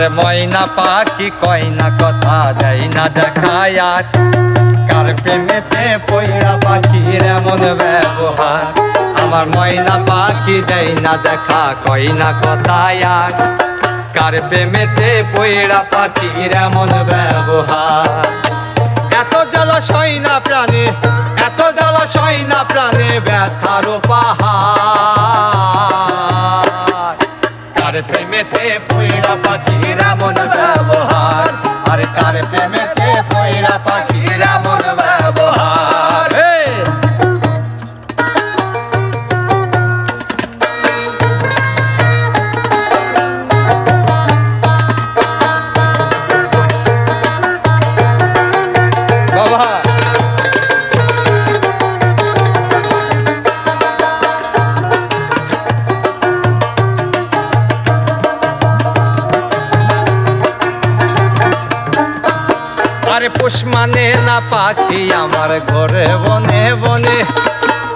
আরে ময়না পাখি কয় না কথা, দেয় না দেখা আর কার প্রেমেতে পইড়া পাখির এমন ব্যবহার। আমার ময়না পাখি দেয় না দেখা, কয় না কথা আর কার প্রেমেতে পইড়া পাখির এমন ব্যবহার। এত জলাশয় না প্রাণে, এত জলাশয় না প্রাণে ব্যথার পাহাড়। কার প্রেমেতে পইড়া পাখির এমন ব্যবহার, আরে কার প্রেমেতে পইড়া পাখির এমন ব্যবহার। আরে পোষ মানে না পাখি আমার ঘরে বনে বনে,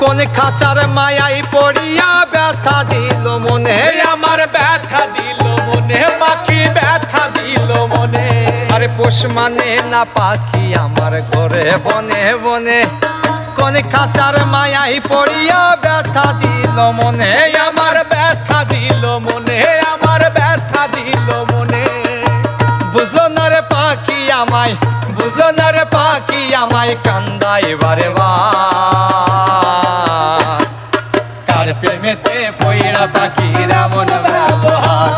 কোন খাঁচার মায়াই পড়িয়া ব্যথা দিল মনে। আমার ব্যথা দিল মনে, পাখি ব্যথা দিল মনে। আরে পোষ মানে না পাখি আমার ঘরে বনে বনে, কোন খাঁচার মায়াই পড়িয়া ব্যথা দিল মনে। আমার ব্যথা দিল মনে, আমার ব্যথা দিল মনে। বুঝলো না রে পাখি আমায়, বুঝলো না রে পাখি আমায় কান্দাই বারে বার। কার প্রেমেতে পইড়া পাখির এমন ব্যবহার,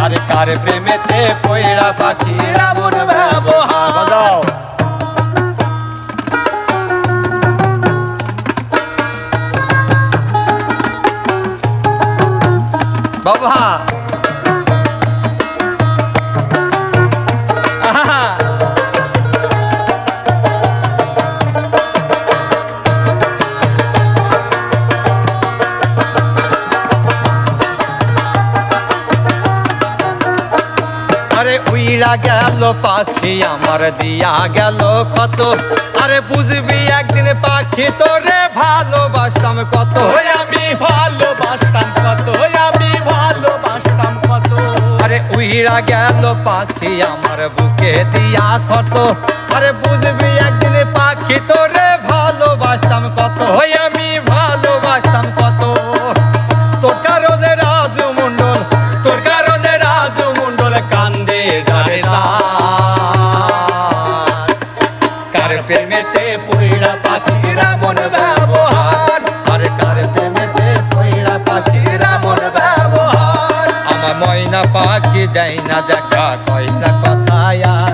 আরে কার প্রেমেতে পইড়া পাখির এমন ব্যবহার। বাবা আরে উইড়া গেল পাখি আমার দিয়া গেল কত, আরে বুঝবি একদিন পাখি তোরে ভালোবাসতাম কত। আমি ভালোবাসতাম কত, আমি ভালোবাসতাম কত। আরে উইড়া গেল পাখি আমার বুকে দিয়া কত, আরে বুঝবি একদিন পাখি তোরে ভালোবাসতাম কত। আমি ভালোবাসতাম কত। তোর কারণে রাজু মণ্ডল, তোর কারণে রাজু মণ্ডল কান্দে যাবে তার। কার প্রেমেতে পইড়া পাখির এমন ব্যবহার, আরে কার প্রেমেতে পইড়া পাখির এমন ব্যবহার। আমার ময়না পাখি দেয় না দেখা, কয় না কথা আর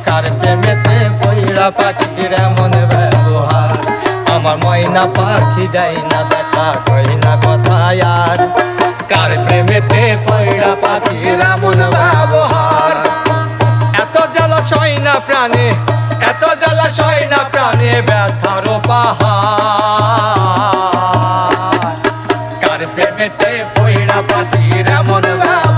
কার প্রেমেতে পইড়া পাখির এমন ব্যবহার। আমার ময়না পাখি দেয় না দেখা, কয় না কথা আর কার প্রেমেতে পইড়া পাখির এমন ব্যবহার। এত জলাশয় না প্রাণে, এত জলাশয় না প্রাণে ব্যথার পাহাড়। কার প্রেমেতে পইড়া পাখির এমন ব্যবহার।